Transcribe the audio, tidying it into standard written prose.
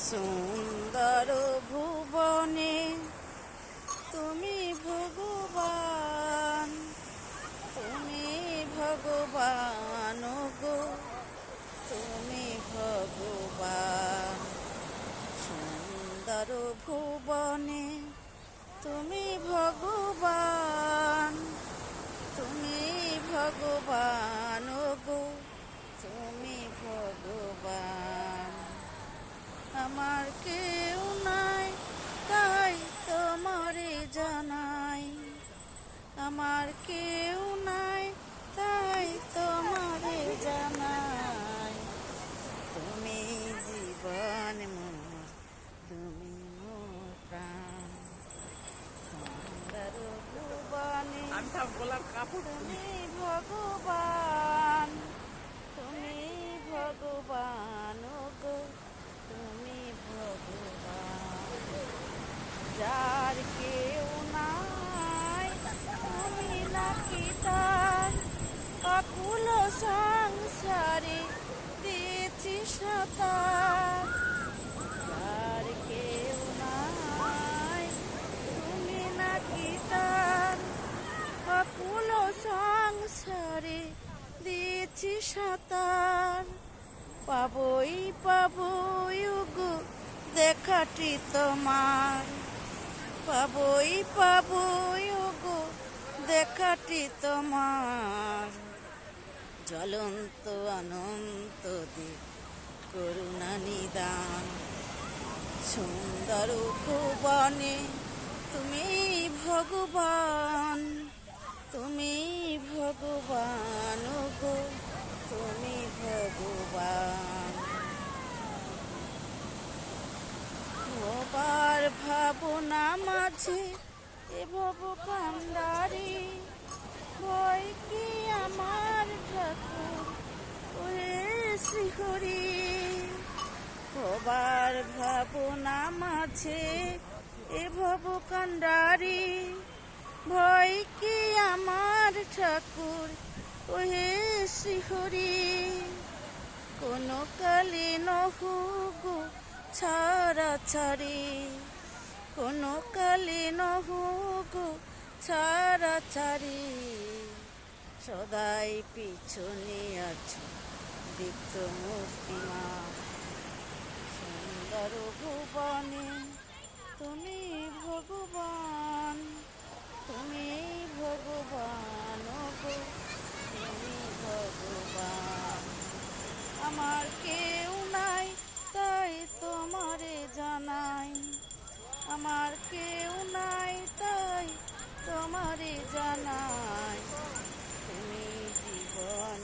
সুন্দর ভুবনে তুমি ভগবান, তুমি ভগবান গো, তুমি ভগবান। সুন্দর ভুবনে তুমি ভগবান, তুমি ভগবান গো, তুমি ভগবান। আমার কেউ নাই তাই তোমারে জানাই, আমার কেউ নাই তাই তোমারে জানাই। তুমি জীবন মোর, তুমি মোর প্রাণ। সুন্দর ভুবনে তুমি ভগবান, তুমি ভগবান গো, তুমি ভগবান। যার কেউ নাই তুমি নাকি তার, আকুল সংসারে দিয়েছি সাঁতার। যার কেউ নাই তুমি নাকি তার, আকুল সংসারে দিয়েছি সাঁতার। পাবই পাবই গো দেখাটি তোমার, পাবই পাবই গো দেখাটি তোমার। জ্বলন্ত অনন্ত দিক করুণা নিদান। সুন্দর ভুবনে তুমি ভগবান, তুমি ভগবান গো, তুমি ভগবান। ভবার ভাবনা মাঝে এ ভব কান্ডারি, ভয় কি আমার ঠাকুর ওহে শ্রীহরি। ভবার ভাবনা মাঝে এ ভব কান্ডারি, ভয় কি আমার ঠাকুর ওহে শ্রীহরি। কোন কালে নহু গো ছাড়া ছাড়ি, কোন কালে নহু গো ছাড়া ছাড়ি। সদাই পিছনে আছো দীপ্ত মূর্তিমান। সুন্দর ভুবনে তুমি ভগবান, তুমি ভগবান গো, তুমি ভগবান। আমার কেউ নাই তাই তোমারে জানাই, আমার কেউ নাই তাই তোমারে জানাই। তুমি জীবন